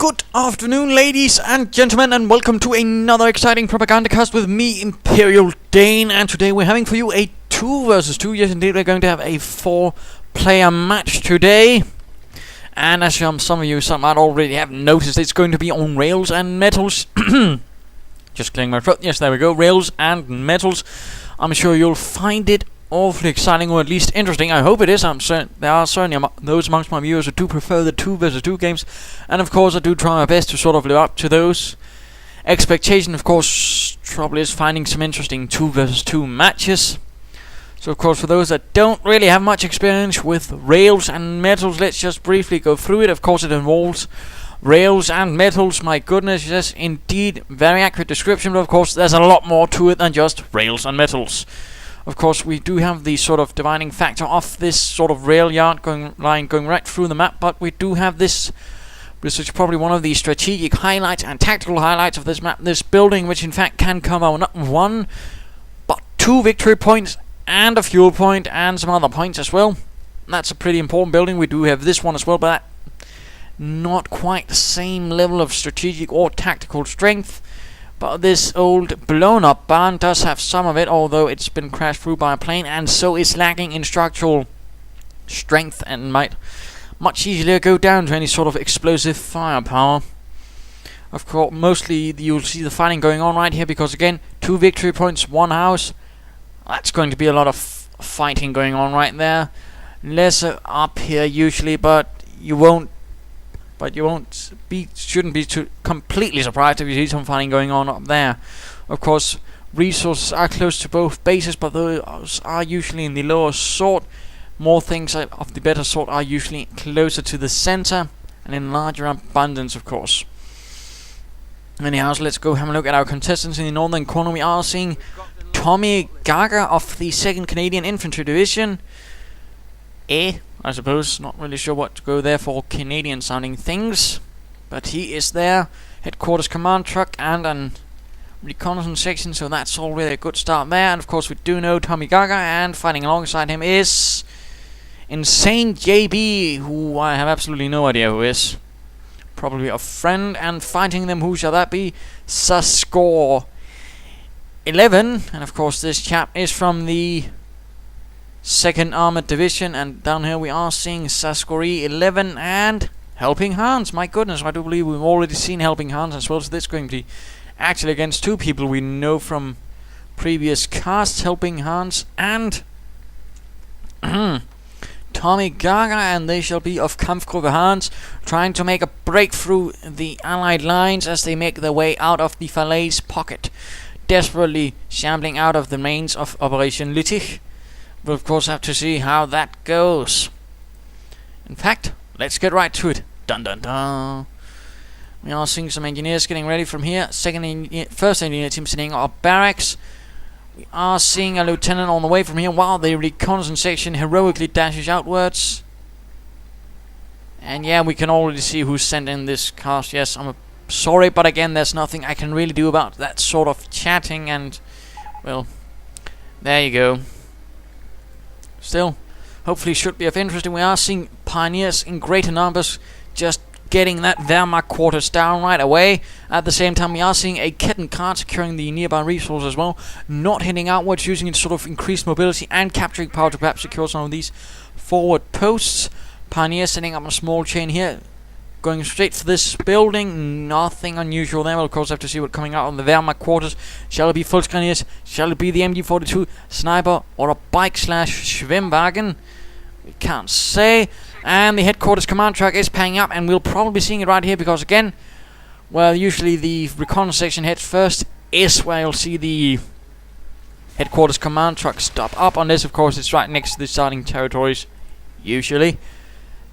Good afternoon, ladies and gentlemen, and welcome to another exciting Propagandacast with me, Imperial Dane. And today we're having for you a 2 versus 2. Yes, indeed, we're going to have a 4-player match today. And as some of you might already have noticed, it's going to be on rails and metals. Just clearing my throat. Yes, there we go. Rails and metals. I'm sure you'll find it awfully exciting, or at least interesting. I hope it is. There are certainly those amongst my viewers who do prefer the 2 versus 2 games, and of course I do try my best to sort of live up to those expectations. Of course, trouble is finding some interesting 2 versus 2 matches. So of course, for those that don't really have much experience with rails and metals, let's just briefly go through it. Of course, it involves rails and metals. My goodness, yes, indeed, very accurate description. But of course, there's a lot more to it than just rails and metals. Of course, we do have the sort of dividing factor of this sort of rail yard going right through the map, but we do have this is probably one of the strategic highlights and tactical highlights of this map, this building, which in fact can cover not 1, but 2 victory points, and a fuel point, and some other points as well. That's a pretty important building. We do have this one as well, but not quite the same level of strategic or tactical strength. But this old blown up barn does have some of it, although it's been crashed through by a plane, and so is lacking in structural strength and might much easier go down to any sort of explosive firepower. Of course, mostly you'll see the fighting going on right here, because again, 2 victory points, 1 house. That's going to be a lot of fighting going on right there. Lesser up here usually, but you shouldn't be too completely surprised if you see some fighting going on up there. Of course, resources are close to both bases, but those are usually in the lower sort. More things of the better sort are usually closer to the center and in larger abundance, of course. Anyhow, so let's go have a look at our contestants in the northern corner. We are seeing Tommygaga of the 2nd Canadian Infantry Division. I suppose, not really sure what to go there for Canadian sounding things, but he is there. Headquarters command truck and an reconnaissance section, so that's already a good start there. And of course we do know Tommygaga, and fighting alongside him is Insane JB, who I have absolutely no idea who is. Probably a friend, and fighting them, who shall that be? Sasgore 11, and of course this chap is from the 2nd Armoured Division, and down here we are seeing Sasgore 11 and Helpinghans. My goodness, I do believe we've already seen Helpinghans as well, so this is going to be actually against 2 people we know from previous casts, Helpinghans and Tommygaga, and they shall be of kamfpgruppe, trying to make a break through the Allied lines as they make their way out of the Falaise pocket, desperately shambling out of the remains of Operation Lüttich. We'll of course have to see how that goes. In fact, let's get right to it. Dun dun dun. We are seeing some engineers getting ready from here. First engineer team sitting up barracks. We are seeing a lieutenant on the way from here, while the reconnaissance section heroically dashes outwards. And yeah, we can already see who's sent in this cast. Yes, I'm sorry, but again, there's nothing I can really do about that sort of chatting, and well, there you go. Still, hopefully should be of interest. We are seeing pioneers in greater numbers just getting that Wehrmacht quarters down right away. At the same time, we are seeing a Kettenkart securing the nearby resources as well, not heading outwards, using its sort of increased mobility and capturing power to perhaps secure some of these forward posts. Pioneers setting up a small chain here, going straight for this building. Nothing unusual there. We'll of course have to see what's coming out on the Wehrmacht quarters. Shall it be Volksgrenadiers? Shall it be the MG42 sniper or a bike/Schwimmwagen? We can't say. And the headquarters command truck is paying up, and we'll probably be seeing it right here, because again, well, usually the reconnaissance section heads first is where you'll see the headquarters command truck stop up, unless of course it's right next to the starting territories, usually.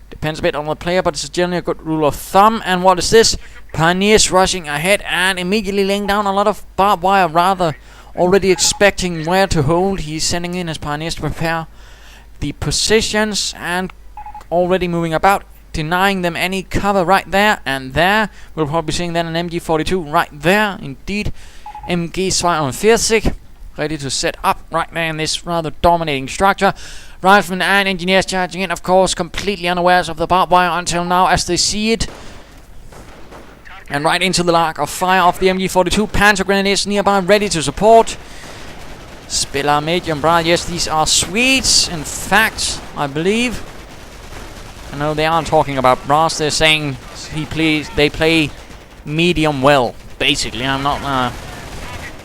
Depends a bit on the player, but it's generally a good rule of thumb. And what is this? Pioneers rushing ahead and immediately laying down a lot of barbed wire, rather already expecting where to hold. He's sending in his pioneers to prepare the positions and already moving about, denying them any cover right there and there. We'll probably be seeing then an MG42 right there. Indeed, MG42 ready to set up right there in this rather dominating structure. Riflemen and engineers charging in, of course, completely unawares of the barbed wire until now as they see it. And right into the line of fire of the MG42. Panzer grenadiers nearby, ready to support. Spiller medium brass. Yes, these are Swedes, in fact, I believe. I know they aren't talking about brass. They're saying they play medium well. Basically, I'm not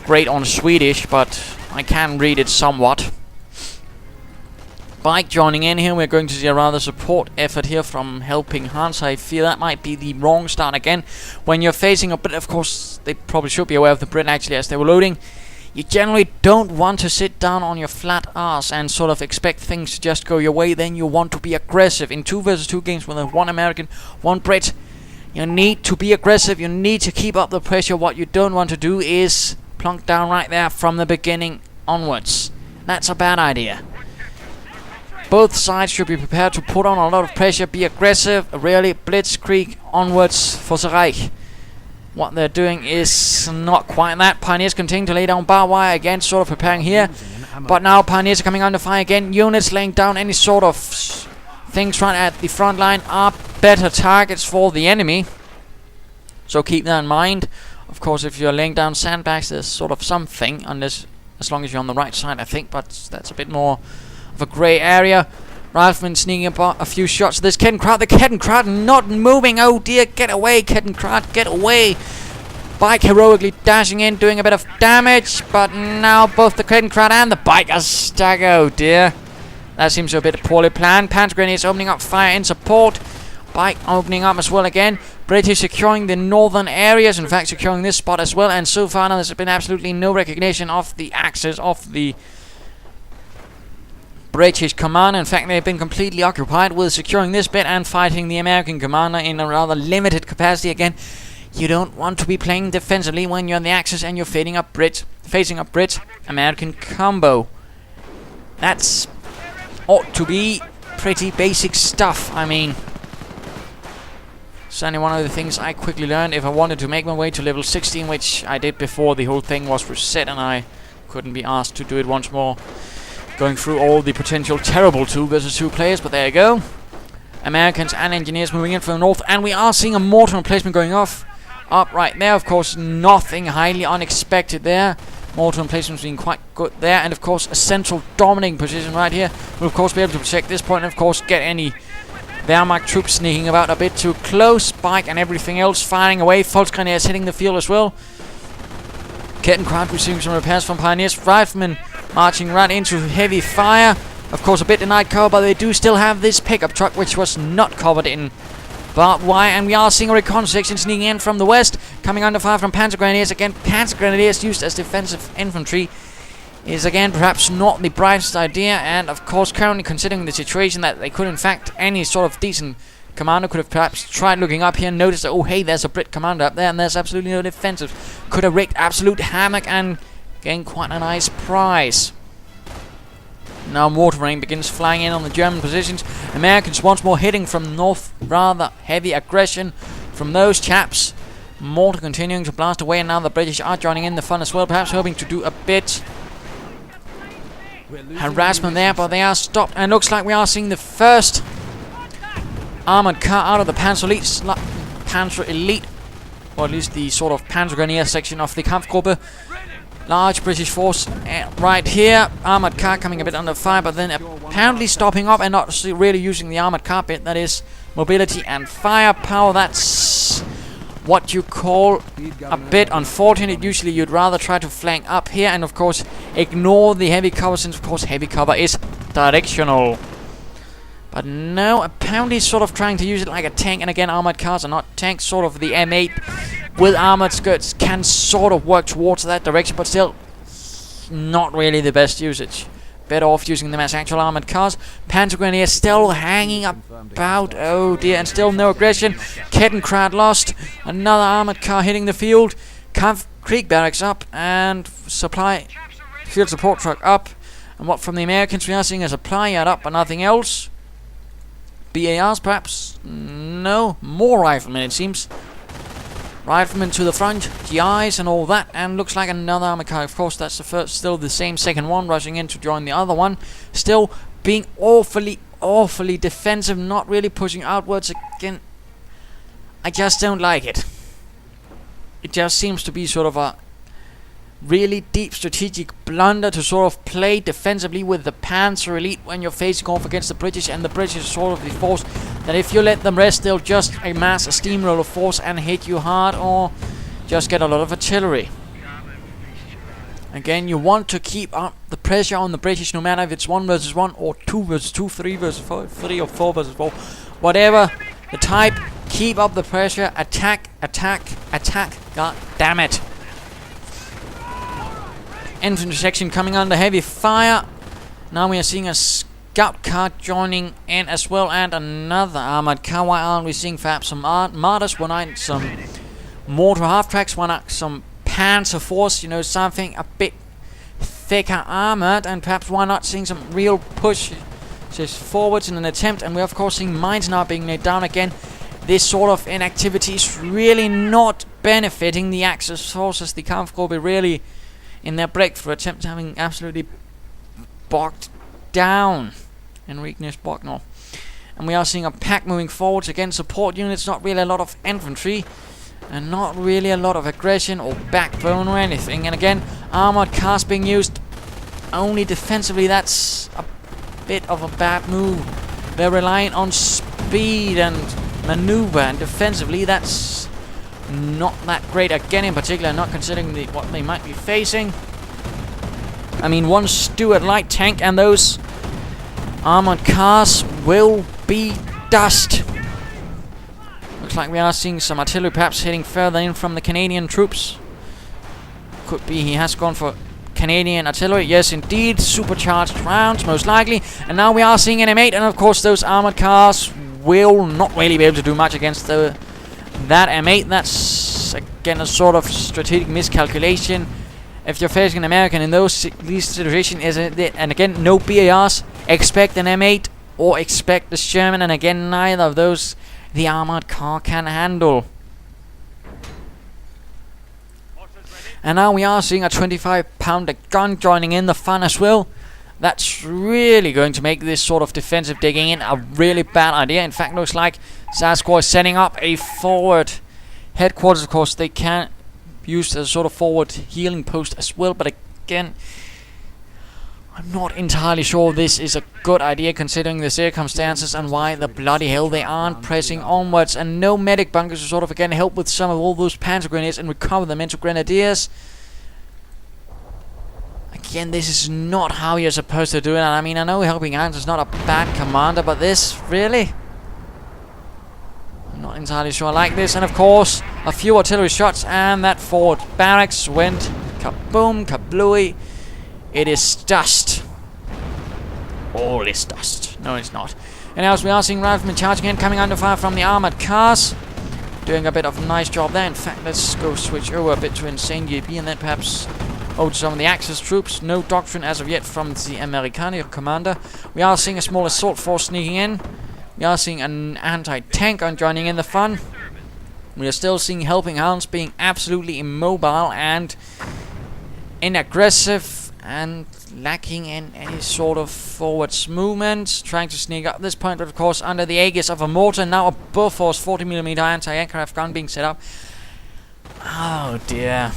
great on Swedish, but I can read it somewhat. Bike joining in here. We're going to see a rather support effort here from Helpinghans. I feel that might be the wrong start again. When you're facing a Brit, of course, they probably should be aware of the Brit actually as they were loading. You generally don't want to sit down on your flat ass and sort of expect things to just go your way. Then you want to be aggressive. In 2 versus 2 games with one American, one Brit, you need to be aggressive. You need to keep up the pressure. What you don't want to do is plunk down right there from the beginning onwards. That's a bad idea. Both sides should be prepared to put on a lot of pressure, be aggressive, really blitzkrieg onwards for the Reich. What they're doing is not quite that. Pioneers continue to lay down barbed wire again, sort of preparing here. But now Pioneers are coming under fire again. Units laying down any sort of things right at the front line are better targets for the enemy. So keep that in mind. Of course, if you're laying down sandbags, there's sort of something, unless as long as you're on the right side, I think. But that's a bit more of a grey area. Rifleman sneaking about a few shots. There's Kettenkrad. The Kettenkrad not moving. Oh dear, get away, Kettenkrad, get away. Bike heroically dashing in, doing a bit of damage. But now both the Kettenkrad and the bike are stuck. Oh dear. That seems a bit poorly planned. Panzer grenadiers opening up fire in support. Bike opening up as well again. British securing the northern areas. In fact, securing this spot as well. And so far now there's been absolutely no recognition of the axis of the British commander. In fact, they've been completely occupied with securing this bit and fighting the American commander in a rather limited capacity. Again, you don't want to be playing defensively when you're on the Axis and you're facing a Brit-American combo. That's ought to be pretty basic stuff. I mean, certainly one of the things I quickly learned if I wanted to make my way to level 16, which I did before the whole thing was reset and I couldn't be asked to do it once more. Going through all the potential terrible 2 versus 2 players, but there you go. Americans and engineers moving in from the north, and we are seeing a mortar emplacement going off. Up right there, of course, nothing highly unexpected there. Mortar emplacements being quite good there, and of course a central dominating position right here. We'll of course be able to protect this point, and of course get any Wehrmacht troops sneaking about a bit too close. Bike and everything else firing away. Volksgrenadiers hitting the field as well. Kettenkrad receiving some repairs from Pioneers. Riflemen marching right into heavy fire. Of course, a bit denied cover, but they do still have this pickup truck, which was not covered in barbed wire. And we are seeing a reconnaissance section sneaking in from the west, coming under fire from Panzer Grenadiers. Again, Panzer Grenadiers used as defensive infantry is again perhaps not the brightest idea. And of course, currently considering the situation that they could, in fact, any sort of decent commander could have perhaps tried looking up here and noticed that, oh hey, there's a Brit commander up there and there's absolutely no defensive. Could have wreaked absolute havoc and gained quite a nice prize. Now mortar rain begins flying in on the German positions. Americans once more hitting from north. Rather heavy aggression from those chaps. Mortar continuing to blast away, and now the British are joining in the fun as well, perhaps hoping to do a bit harassment there, but they are stopped. And looks like we are seeing the first armored car out of the Panzer Elite, or at least the sort of Panzer Grenadier section of the Kampfgruppe. Large British force right here. Armored car coming a bit under fire, but then apparently stopping up and not really using the armored car bit. That is mobility and firepower. That's what you call a bit unfortunate. Usually you'd rather try to flank up here and of course ignore the heavy cover, since of course heavy cover is directional. But no, apparently sort of trying to use it like a tank. And again, armored cars are not tanks. Sort of the M8 with armored skirts can sort of work towards that direction, but still not really the best usage. Better off using them as actual armored cars. Panzer Grenadier still hanging about. Oh dear, and still no aggression. Kettenkrad lost. Another armored car hitting the field. Krieg barracks up, and supply field support truck up. And what from the Americans? We are seeing a supply yard up, but nothing else. BARs perhaps? No, more riflemen it seems. Riflemen to the front, GIs and all that, and looks like another armored car. Of course, that's the first, still the same second one, rushing in to join the other one. Still being awfully defensive, not really pushing outwards again. I just don't like it. it just seems to be sort of a really deep strategic blunder to sort of play defensively with the Panzer elite when you're facing off against the British, and the British sort of the force that if you let them rest, they'll just amass a steamroller force and hit you hard, or just get a lot of artillery. Again, you want to keep up the pressure on the British, no matter if it's 1 versus 1 or 2 versus 2, 3 versus 4, 3 or 4 versus 4, whatever the type. Keep up the pressure. Attack, attack, attack. God damn it. Infantry section coming under heavy fire. Now we are seeing a scout car joining in as well, and another armored car. Why aren't we seeing perhaps some martyrs? Why not some mortar half tracks? Why not some Panzer force? You know, something a bit thicker armored, and perhaps why not seeing some real pushes forwards in an attempt? And we're of course seeing mines now being laid down again. This sort of inactivity is really not benefiting the Axis forces. The kamfpgruppe really, in their breakthrough attempt, having absolutely bogged down in weakness Bognor. And we are seeing a pack moving forwards again. Support units, not really a lot of infantry, and not really a lot of aggression or backbone or anything. And again, armored cars being used only defensively. That's a bit of a bad move. They're relying on speed and maneuver, and defensively that's not that great. Again, in particular, not considering what they might be facing. I mean, one Stuart light tank and those armored cars will be dust. Looks like we are seeing some artillery perhaps hitting further in from the Canadian troops. Could be he has gone for Canadian artillery. Yes, indeed. Supercharged rounds, most likely. And now we are seeing an M8, and of course those armored cars will not really be able to do much against that M8. That's again a sort of strategic miscalculation. If you're facing an American in these situations, and again, no BARs, expect an M8 or expect the Sherman, and again, neither of those the armored car can handle. And now we are seeing a 25-pounder gun joining in the fun as well. That's really going to make this sort of defensive digging in a really bad idea. In fact, looks like Sasgore is setting up a forward headquarters. Of course, they can use as a sort of forward healing post as well. But again, I'm not entirely sure this is a good idea considering the circumstances and why the bloody hell they aren't pressing onwards. And no medic bunkers to sort of again help with some of all those Panzer grenades and recover them into grenadiers. Again, this is not how you're supposed to do it. And I mean, I know Helpinghans is not a bad commander, but this, really? I'm not entirely sure I like this. And of course, a few artillery shots, and that forward barracks went kaboom, kablooey. It is dust. All is dust. No, it's not. And as we are seeing riflemen charging in, coming under fire from the armored cars. Doing a bit of a nice job there. In fact, let's go switch over a bit to Insane JB, and then perhaps to some of the Axis troops. No doctrine as of yet from the Americani commander. We are seeing a small assault force sneaking in. We are seeing an anti-tank joining in the fun. We are still seeing Helpinghans being absolutely immobile and inaggressive and lacking in any sort of forwards movement. Trying to sneak up at this point, but of course under the aegis of a mortar. Now a Bofors 40mm anti-aircraft gun being set up. Oh dear.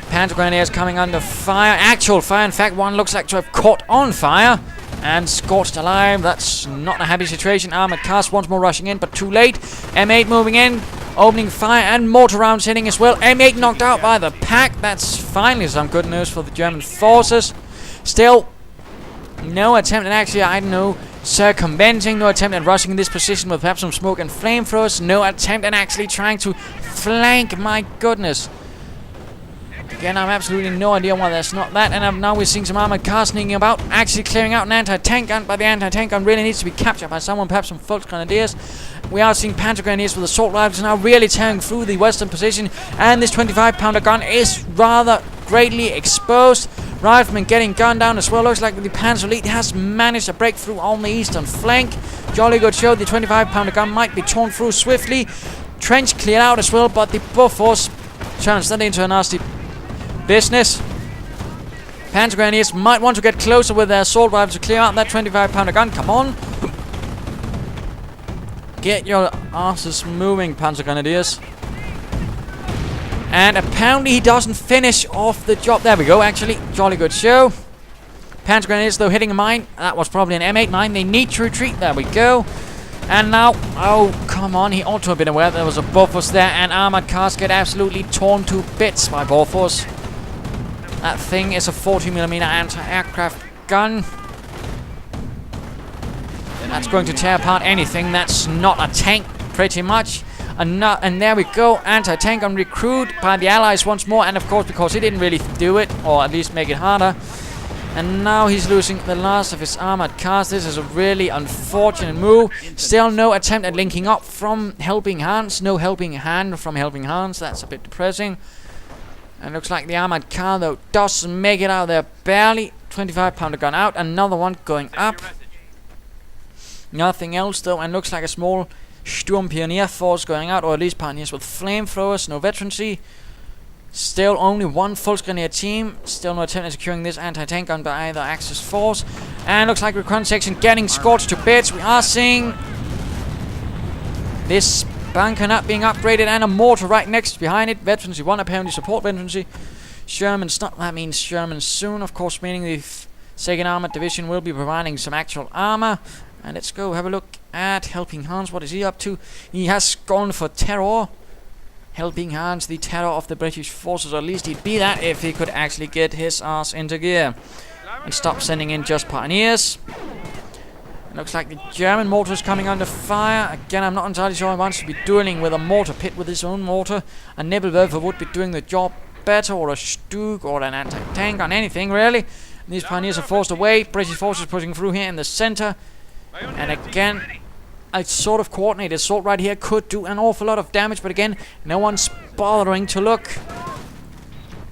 Panzer grenadiers coming under fire. Actual fire. In fact, one looks like to have caught on fire and scorched alive. That's not a happy situation. Armored cars once more rushing in, but too late. M8 moving in, opening fire, and mortar rounds hitting as well. M8 knocked out by the pack. That's finally some good news for the German forces. Still, no attempt at actually, I don't know, circumventing. No attempt at rushing in this position with perhaps some smoke and flamethrowers. No attempt at actually trying to flank. My goodness. Again, I have absolutely no idea why that's not that. And now we're seeing some armored cars sneaking about, actually clearing out an anti-tank gun, but the anti-tank gun really needs to be captured by someone, perhaps some Volksgrenadiers. We are seeing Panzer Grenadiers with assault rifles now really tearing through the western position, and this 25-pounder gun is rather greatly exposed. Riflemen getting gunned down as well. Looks like the Panzer Elite has managed to break through on the eastern flank. Jolly good show. The 25-pounder gun might be torn through swiftly. Trench cleared out as well, but the Bofors turns that into a nasty business. Panzer Grenadiers might want to get closer with their assault rifles to clear out that 25-pounder gun. Come on. Get your asses moving, Panzer Grenadiers. And apparently he doesn't finish off the job. There we go, actually. Jolly good show. Panzer grenades, though, hitting a mine. That was probably an M8 mine. They need to retreat. There we go. And now, oh, come on. He ought to have been aware there was a Bofors there. And armored cars get absolutely torn to bits by Bofors. That thing is a 40mm anti-aircraft gun. That's going to tear apart anything that's not a tank, pretty much. And there we go, anti-tank on recruit by the Allies once more. And of course, because he didn't really do it, or at least make it harder. And now he's losing the last of his armored cars. This is a really unfortunate move. Still no attempt at linking up from Helpinghans. No helping hand from Helpinghans. That's a bit depressing. And looks like the armored car, though, does make it out there barely. 25-pounder gun out. Another one going up. Nothing else, though. And looks like a small Sturm Pioneer force going out. Or at least pioneers with flamethrowers. No veterancy. Still only one full Grenadier team. Still no attempt at securing this anti-tank gun by either Axis force. And looks like recon section getting scorched to bits. We are seeing this bunker not being upgraded and a mortar right next behind it. Veterancy 1 apparently support veterancy. Sherman's not. That means Sherman soon, of course, meaning the 2nd Armored Division will be providing some actual armor. And let's go have a look at Helpinghans. What is he up to? He has gone for terror. Helpinghans, the terror of the British forces, or at least he'd be that if he could actually get his ass into gear and stop sending in just pioneers. It looks like the German mortar is coming under fire. Again, I'm not entirely sure he wants to be dueling with a mortar pit with his own mortar. A Nebelwerfer would be doing the job better, or a Stug, or an anti-tank, on anything really. And these pioneers are forced away. British forces pushing through here in the center. And again, a sort of coordinated assault right here could do an awful lot of damage, but again, no one's bothering to look.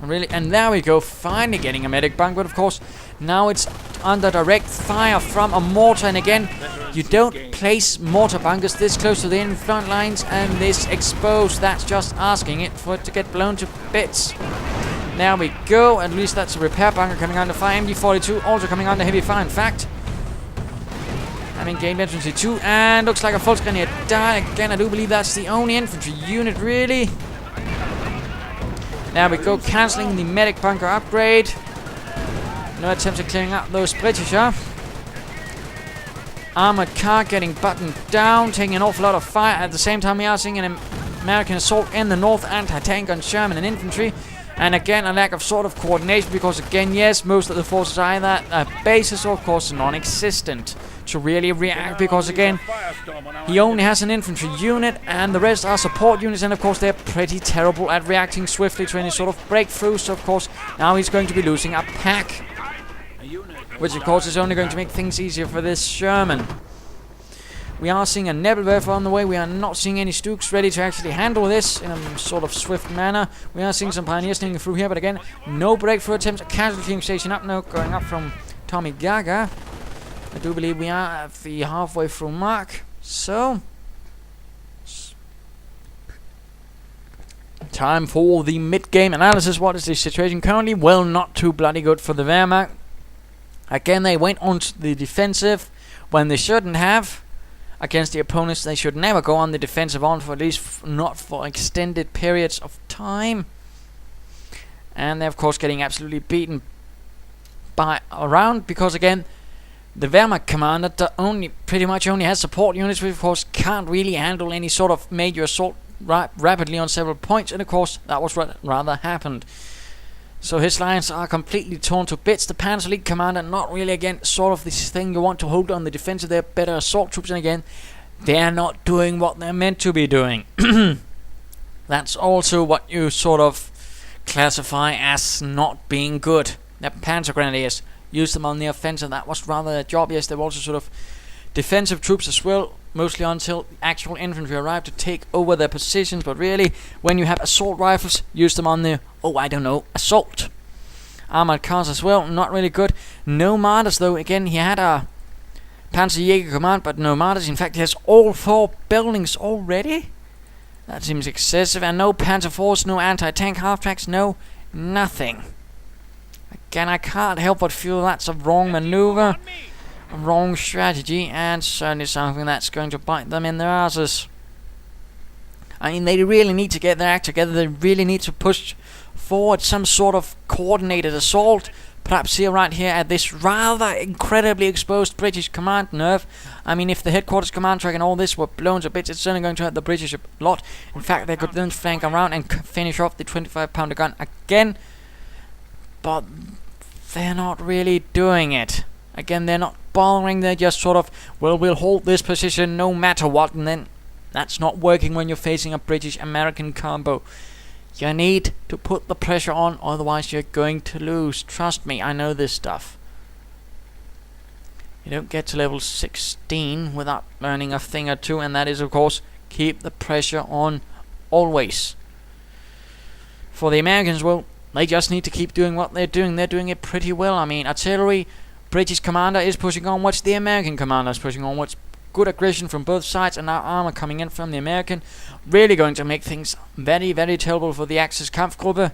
And there we go, finally getting a medic bunker, but of course, now it's under direct fire from a mortar, and again, you don't place mortar bunkers this close to the enemy front lines and this exposed. That's just asking it for it to get blown to bits. There we go, at least that's a repair bunker coming under fire. MD-42 also coming under heavy fire, in fact. Having gained veterancy 2, and looks like a full Grenadier died. Again, I do believe that's the only infantry unit, really. There we go, cancelling the medic bunker upgrade. No attempts at clearing up those British, huh? Armored car getting buttoned down, taking an awful lot of fire. At the same time, we are seeing an American assault in the north, anti-tank on Sherman and infantry. And again, a lack of sort of coordination, because again, yes, most of the forces are either bases or, of course, non-existent to really react, because again, he only has an infantry unit and the rest are support units, and of course they're pretty terrible at reacting swiftly to any sort of breakthroughs. So of course now he's going to be losing a pack, which of course is only going to make things easier for this Sherman. We are seeing a Nebelwerfer on the way. We are not seeing any Stugs ready to actually handle this in a sort of swift manner. We are seeing some pioneers sneaking through here, but again, no breakthrough attempts. A casualty station up now, going up from Tommygaga. I do believe we are at the halfway through mark. So, time for the mid-game analysis. What is the situation currently? Well, not too bloody good for the Wehrmacht. Again, they went on to the defensive when they shouldn't have. Against the opponents, they should never go on the defensive for at least not for extended periods of time. And they're of course getting absolutely beaten by around, because again, the Wehrmacht commander pretty much only has support units, which of course can't really handle any sort of major assault rapidly on several points, and of course that was what rather happened. So his lines are completely torn to bits. The Panzer League commander, not really, again, sort of this thing you want to hold on the defensive. They're better assault troops, and again, they're not doing what they're meant to be doing. That's also what you sort of classify as not being good. The Panzer Grenadiers, use them on the offensive. That was rather their job. Yes, they were also sort of defensive troops as well, mostly until actual infantry arrived to take over their positions. But really, when you have assault rifles, use them on the, assault. Armored cars as well, not really good. No martyrs, though. Again, he had a Panzer command, but no martyrs. In fact, he has all 4 buildings already. That seems excessive. And no Panzer force, no anti-tank half-tracks, no nothing. Again, I can't help but feel that's a wrong maneuver, a wrong strategy, and certainly something that's going to bite them in their asses. I mean, they really need to get their act together. They really need to push forward some sort of coordinated assault. Perhaps here, right here, at this rather incredibly exposed British command nerve. I mean, if the headquarters command track and all this were blown to bits, it's certainly going to hurt the British a lot. In fact, they could then flank around and finish off the 25-pounder gun again. But they're not really doing it. Again, they're not bothering. They're just sort of, well, we'll hold this position no matter what. And then that's not working when you're facing a British-American combo. You need to put the pressure on, otherwise you're going to lose. Trust me, I know this stuff. You don't get to level 16 without learning a thing or two, and that is, of course, keep the pressure on always. For the Americans, well, they just need to keep doing what they're doing. They're doing it pretty well. I mean, artillery, British commander is pushing onwards, the American commander is pushing onwards. Good aggression from both sides, and now armor coming in from the American. Really going to make things very, very terrible for the Axis Kampfgruppe.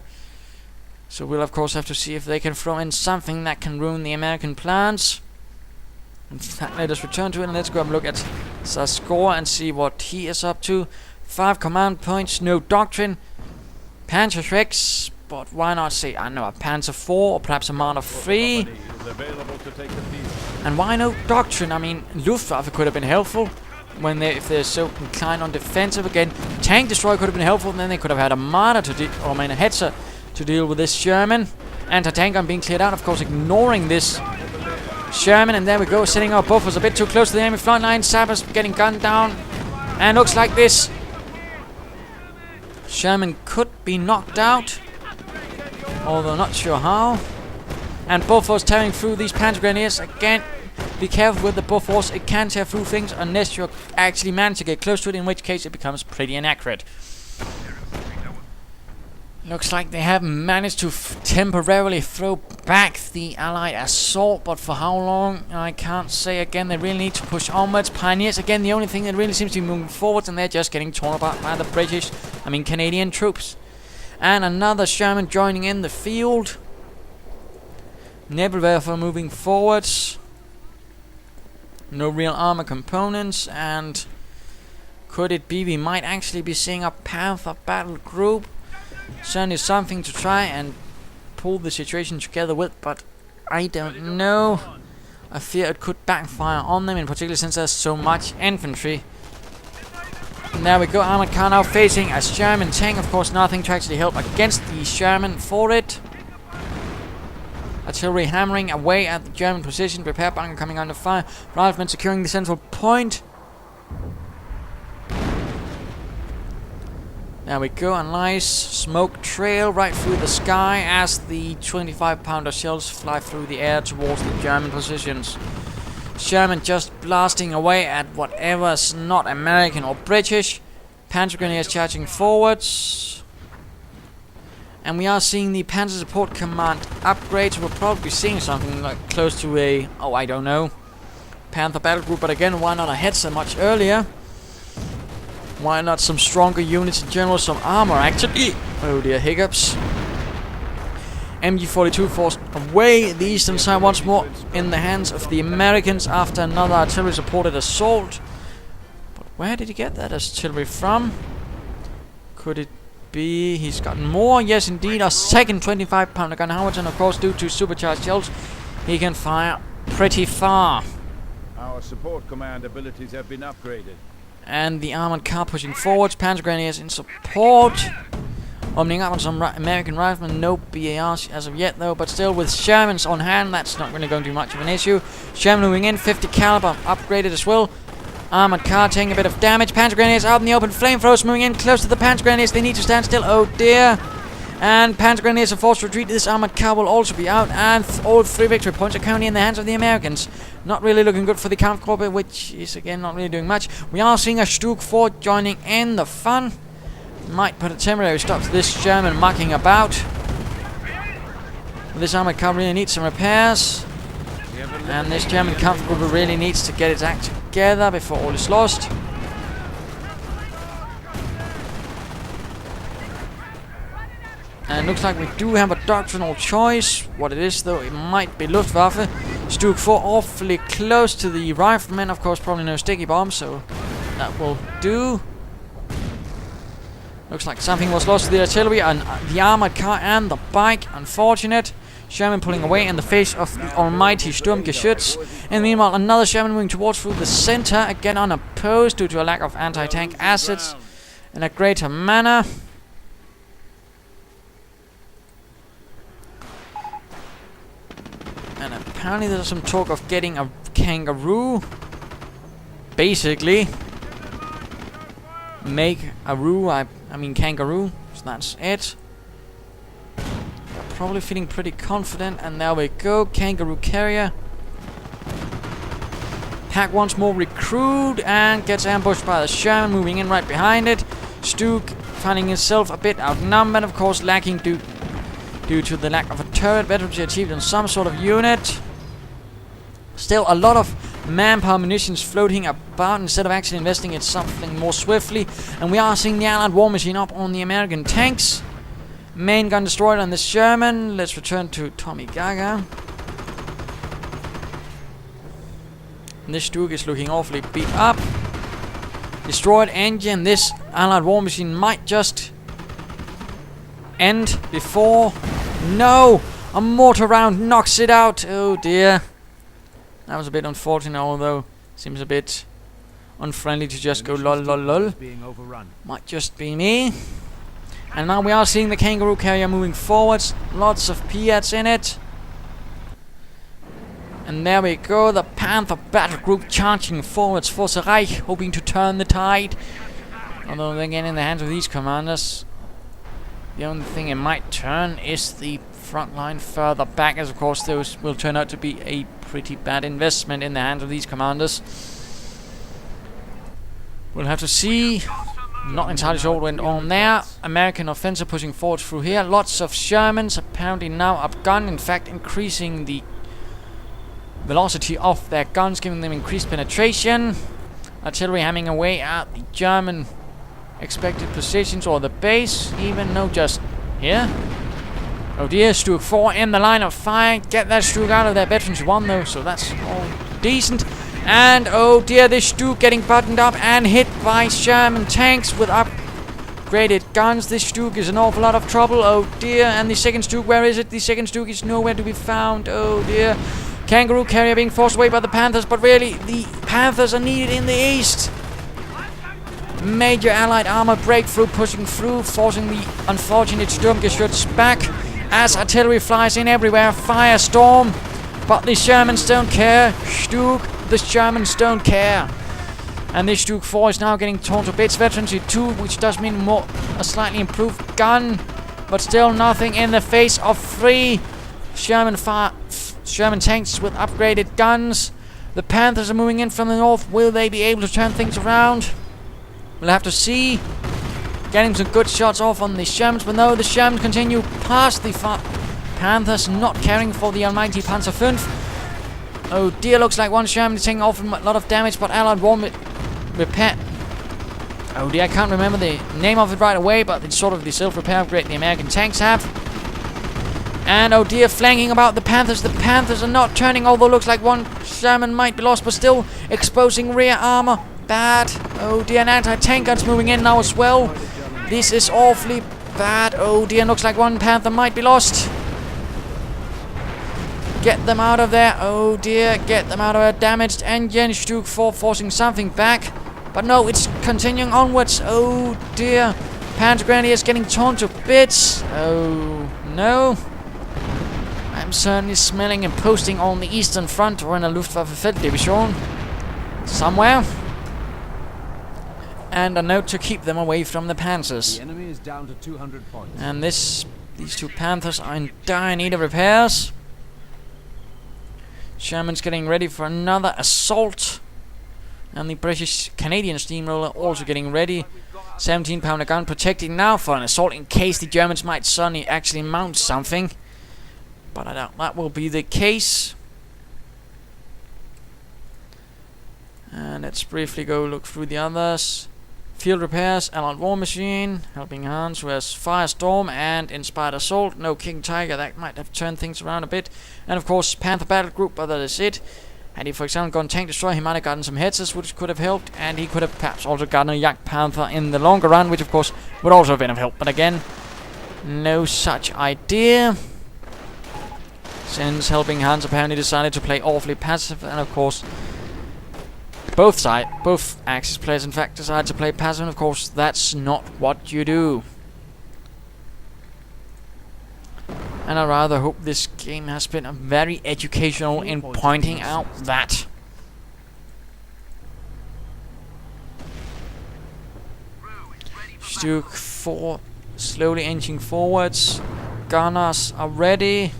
So we'll of course have to see if they can throw in something that can ruin the American plans. In fact, let us return to it and let's go and look at Sasgore and see what he is up to. 5 command points, no doctrine. Panzer Shreks, but why not say, I don't know, a Panzer 4 or perhaps a Marder 3? And why no doctrine? I mean, Luftwaffe could have been helpful when if they're so inclined on defensive. Again, tank destroyer could have been helpful, and then they could have had a Marder to deal, or I mean a Hetzer to deal with this Sherman. Anti-tank gun being cleared out, of course, ignoring this Sherman, and there we go, setting our buffers a bit too close to the enemy front line. Sappers getting gunned down, and looks like this Sherman could be knocked out, although not sure how. And Bofors tearing through these Panzer Grenadiers. Again, be careful with the Bofors. It can tear through things unless you actually manage to get close to it, in which case it becomes pretty inaccurate. Looks like they have managed to temporarily throw back the Allied assault, but for how long, I can't say. Again, they really need to push onwards. Pioneers, again, the only thing that really seems to be moving forwards, and they're just getting torn apart by the Canadian troops. And another Sherman joining in the field. Nebelwerfer moving forwards. No real armor components, and could it be we might actually be seeing a Panther battle group? Certainly something to try and pull the situation together with, but I don't know. I fear it could backfire on them, in particular since there's so much infantry. And there we go, Armored car now facing a Sherman tank. Of course, nothing to actually help against the Sherman for it. Artillery hammering away at the German position. Repair bunker coming under fire. Riflemen securing the central point. There we go, a nice smoke trail right through the sky as the 25-pounder shells fly through the air towards the German positions. Sherman just blasting away at whatever's not American or British. Panzer Grenadiers charging forwards. And we are seeing the Panzer Support Command upgrades. We're probably seeing something like close to a, I don't know, Panther battle group. But again, why not a Hetzer much earlier? Why not some stronger units in general, some armor actually? Oh dear, hiccups. MG-42 forced away the eastern side once more in the hands of the Americans after another artillery supported assault. But where did he get that artillery from? Could it be he's gotten more? Yes indeed, a second 25-pounder gun howitzer, and of course due to supercharged shells he can fire pretty far. Our support command abilities have been upgraded. And the armored car pushing forwards. Panzer Grenadiers in support. Opening up on some American riflemen. No BARs as of yet though. But still with Shermans on hand, that's not really going to be much of an issue. Sherman moving in. 50 caliber upgraded as well. Armored car taking a bit of damage. Panzer Grenadiers out in the open. Flamethrowers moving in close to the Panzer Grenadiers. They need to stand still. Oh dear. And Panzer Grenadiers are forced to retreat. This armored car will also be out. And all 3 victory points are currently in the hands of the Americans. Not really looking good for the Kampfgruppe, which is again not really doing much. We are seeing a Stug 4 joining in the fun. Might put a temporary stop to this German mucking about. This armored car really needs some repairs. And this German Kampfgruppe really needs to get its act together before all is lost. And it looks like we do have a doctrinal choice. What it is though, it might be Luftwaffe. Stug 4 awfully close to the riflemen. Of course, probably no sticky bomb, so that will do. Looks like something was lost to the artillery and the armored car and the bike. Unfortunate. Sherman pulling away in the face of the almighty Sturmgeschütz. And meanwhile, another Sherman moving towards through the center, again unopposed due to a lack of anti-tank assets in a greater manner. And apparently there's some talk of getting a kangaroo. Basically, make a roo, I mean kangaroo, so that's it. They're probably feeling pretty confident, and there we go, kangaroo carrier. Pack once more recruit and gets ambushed by the Sherman moving in right behind it. Stuke finding himself a bit outnumbered, of course lacking due to the lack of a turret, better to be achieved in some sort of unit. Still a lot of manpower munitions floating about instead of actually investing in something more swiftly. And we are seeing the Allied war machine up on the American tanks. Main gun destroyed on the Sherman. Let's return to Tommygaga. This Duke is looking awfully beat up. Destroyed engine. This Allied war machine might just end before... No! A mortar round knocks it out. Oh dear. That was a bit unfortunate, although seems a bit unfriendly to just go lol lol lol. Might just be me. And now we are seeing the kangaroo carrier moving forwards. Lots of Piats in it. And there we go, the Panther battle group charging forwards for the Reich, hoping to turn the tide. Although again in the hands of these commanders, the only thing it might turn is the front line further back, as of course those will turn out to be a pretty bad investment in the hands of these commanders. We'll have to see. Not entirely sure what went on there. American offensive pushing forward through here. Lots of Shermans apparently now upgunned, in fact increasing the velocity of their guns, giving them increased penetration. Artillery hammering away at the German expected positions, or the base even. No, just here. Oh dear, Stuke 4 in the line of fire. Get that Stuke out of there. Veterans 1 though, so that's all decent. And oh dear, this Stuke getting buttoned up and hit by Sherman tanks with upgraded guns. This Stuke is an awful lot of trouble. Oh dear, and the second Stuke, where is it? The second Stuke is nowhere to be found. Oh dear. Kangaroo carrier being forced away by the Panthers, but really the Panthers are needed in the east. Major Allied armor breakthrough pushing through, forcing the unfortunate Sturmgeschütz back as artillery flies in everywhere. Firestorm, but the Shermans don't care. Stuke, the Shermans don't care. And this Stuke 4 is now getting torn to bits. Veterancy 2, which does mean more a slightly improved gun, but still nothing in the face of 3 Sherman tanks with upgraded guns. The Panthers are moving in from the north. Will they be able to turn things around? We'll have to see. Getting some good shots off on the Shermans, but no, the Shermans continue past the Panthers, not caring for the almighty Panzer 5. Oh dear, looks like one Sherman is taking off a lot of damage, but Allied war repair. Oh dear, I can't remember the name of it right away, but it's sort of the self-repair upgrade the American tanks have. And oh dear, flanking about the Panthers. The Panthers are not turning, although looks like one Sherman might be lost, but still exposing rear armor. Bad. Oh dear, and anti-tank guns moving in now as well. This is awfully bad. Oh dear, looks like one Panther might be lost. Get them out of there. Oh dear, get them out of there. Damaged engine. Stuke 4 forcing something back. But no, it's continuing onwards. Oh dear. Panzer Grenadiers getting torn to bits. Oh no. I'm certainly smelling and posting on the eastern front or in a Luftwaffe Felddivision somewhere. And a note to keep them away from the Panzers. The enemy is down to 200 points. And these 2 Panthers are in dire need of repairs. Sherman's getting ready for another assault. And the British Canadian steamroller also getting ready. 17-pounder gun protecting now for an assault in case the Germans might suddenly actually mount something. But I doubt that will be the case. And let's briefly go look through the others. Field repairs, Allied war machine, Helpinghans, who has Firestorm and Inspired Assault. No King Tiger, that might have turned things around a bit. And of course, Panther battle group, but that is it. Had he, for example, gone tank destroyer, he might have gotten some headsets, which could have helped, and he could have perhaps also gotten a young Panther in the longer run, which of course would also have been of help. But again, no such idea, since Helpinghans apparently decided to play awfully passive, and of course both Axis players in fact decided to play passive, and of course that's not what you do. And I rather hope this game has been very educational in pointing out that. Stuke 4 slowly inching forwards. Gunners are ready.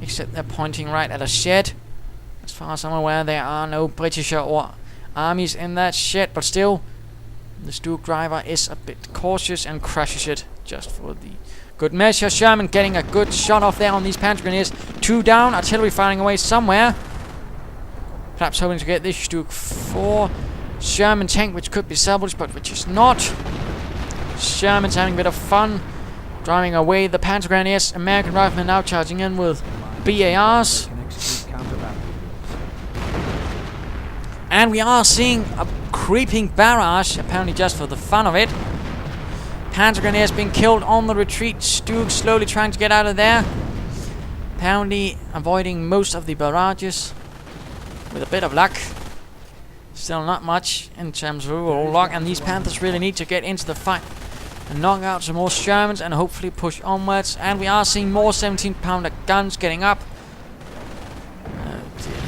Except they're pointing right at a shed. As far as I'm aware, there are no British or armies in that shed, but still, the Stuke driver is a bit cautious and crashes it just for the good measure. Sherman getting a good shot off there on these Panzer Grenadiers. 2 down, artillery firing away somewhere. Perhaps hoping to get this Stuke 4 Sherman tank, which could be salvaged, but which is not. Sherman's having a bit of fun, driving away the Panzer Grenadiers. American riflemen now charging in with BARs. And we are seeing a creeping barrage, apparently just for the fun of it. Panzer Grenadiers being killed on the retreat. Stuke slowly trying to get out of there. Apparently avoiding most of the barrages with a bit of luck. Still not much in terms of overall luck, and these Panthers really need to get into the fight and knock out some more Shermans and hopefully push onwards. And we are seeing more 17-pounder guns getting up.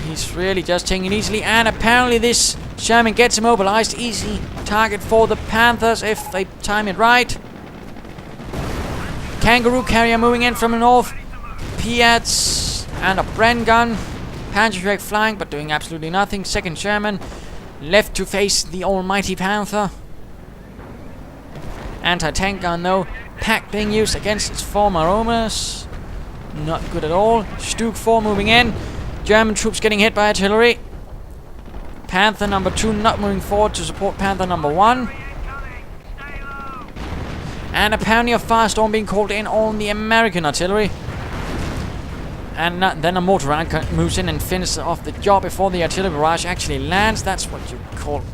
He's really just taking it easily, and apparently this Sherman gets immobilized. Easy target for the Panthers if they time it right. Kangaroo carrier moving in from the north. Piats and a Bren gun. Panzer flying but doing absolutely nothing. Second Sherman left to face the almighty Panther. Anti-tank gun though. Pack being used against its former owners. Not good at all. Stuke 4 moving in. German troops getting hit by artillery. Panther number 2 not moving forward to support Panther number 1. And apparently a firestorm being called in on the American artillery. And then a mortar round moves in and finishes off the job before the artillery barrage actually lands. That's what you call a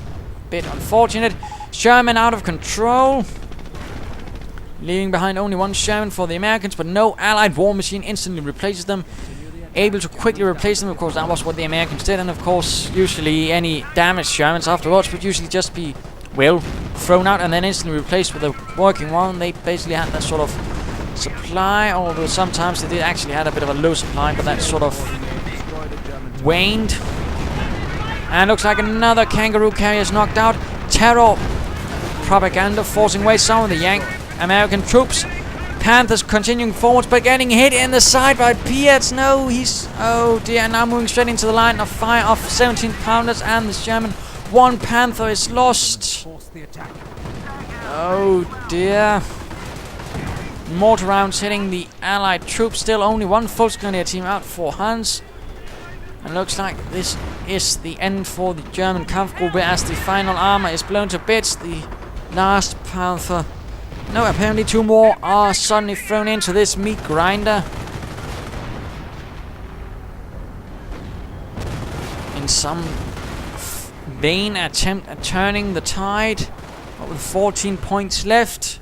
bit unfortunate. Sherman out of control. Leaving behind only 1 Sherman for the Americans, but no Allied war machine instantly replaces them. Able to quickly replace them, of course that was what the Americans did, and of course usually any damaged Shermans afterwards would usually just be, well, thrown out and then instantly replaced with a working one. They basically had that sort of supply, although sometimes they did actually had a bit of a low supply, but that sort of waned. And looks like another Kangaroo carrier is knocked out. Terror propaganda forcing away some of the American troops. Panthers continuing forwards but getting hit in the side by Piats. No, he's... oh dear, now moving straight into the line of fire of 17-pounders and the Sherman. 1 Panther is lost. Oh dear. Mortar rounds hitting the Allied troops. Still only 1 Volksgrenadier team out for Hans. And looks like this is the end for the German Kampfgruppe as the final armor is blown to bits. The last Panther... no, apparently 2 more are suddenly thrown into this meat grinder. In some vain attempt at turning the tide. But with 14 points left.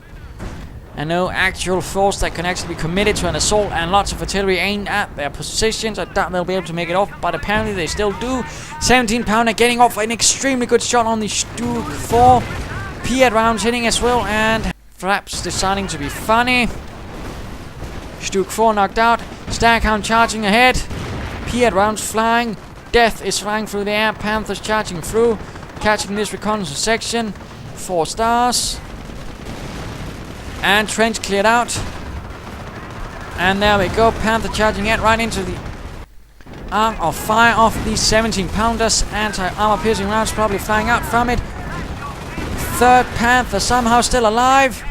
And no actual force that can actually be committed to an assault. And lots of artillery aimed at their positions. I doubt they'll be able to make it off. But apparently they still do. 17-pounder getting off an extremely good shot on the Stuke 4. Piat rounds hitting as well. And... perhaps deciding to be funny. Stuke 4 knocked out. Staghound charging ahead. Piat rounds flying. Death is flying through the air. Panthers charging through. Catching this reconnaissance section. 4 stars. And trench cleared out. And there we go. Panther charging it right into the arm of fire of these 17-pounders. Anti-armor piercing rounds probably flying out from it. 3rd Panther somehow still alive.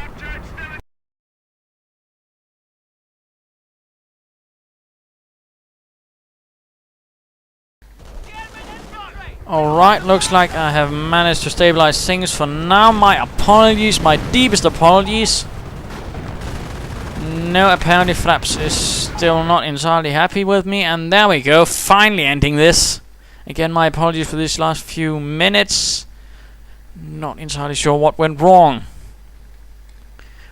Alright, looks like I have managed to stabilize things for now. My apologies, my deepest apologies. No, apparently Flaps is still not entirely happy with me, and there we go, finally ending this. Again, my apologies for these last few minutes. Not entirely sure what went wrong.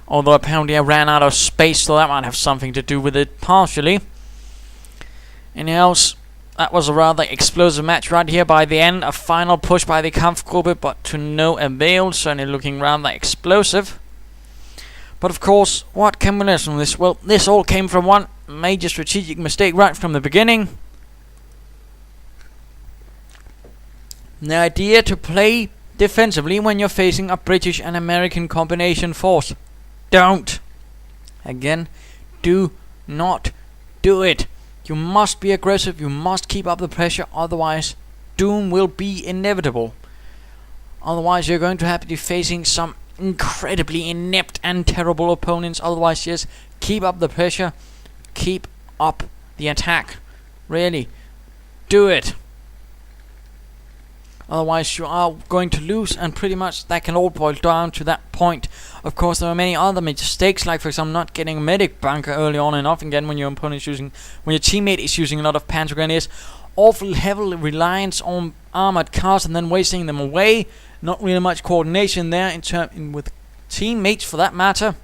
Although apparently I ran out of space, so that might have something to do with it partially. Anything else? That was a rather explosive match right here by the end. A final push by the kamfpgruppe, but to no avail. Certainly looking rather explosive. But of course, what can we learn from this? Well, this all came from one major strategic mistake right from the beginning. The idea to play defensively when you're facing a British and American combination force. Don't. Again, do not do it. You must be aggressive, you must keep up the pressure, otherwise doom will be inevitable. Otherwise you're going to have to be facing some incredibly inept and terrible opponents. Otherwise, just keep up the pressure, keep up the attack. Really, do it. Otherwise you are going to lose, and pretty much that can all boil down to that point. Of course, there are many other mistakes, like for example not getting a medic bunker early on enough. Again, when your opponent is using, when your teammate is using a lot of Panzer grenades, awful heavy reliance on armored cars and then wasting them away. Not really much coordination there with teammates for that matter.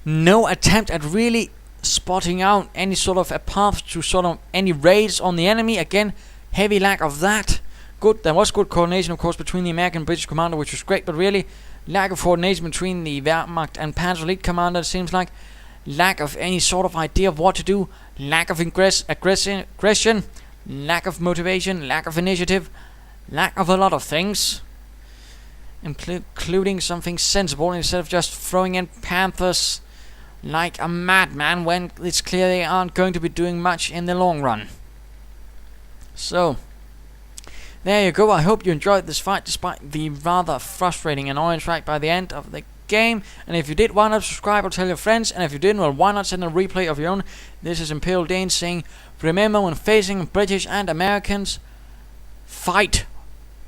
No attempt at really spotting out any sort of a path to sort of any raids on the enemy. Again, heavy lack of that. Good, there was good coordination of course between the American and British commander, which was great, but really lack of coordination between the Wehrmacht and Panzer elite commander, it seems like. Lack of any sort of idea of what to do, lack of aggression, lack of motivation, lack of initiative, lack of a lot of things, including something sensible, instead of just throwing in Panthers like a madman when it's clear they aren't going to be doing much in the long run. So there you go. I hope you enjoyed this fight despite the rather frustrating annoying track by the end of the game. And if you did, why not subscribe or tell your friends? And if you didn't, well, why not send a replay of your own? This is Imperial Dane saying, remember, when facing British and Americans, fight,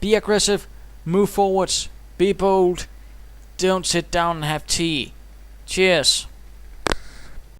be aggressive, move forwards, be bold, don't sit down and have tea. Cheers.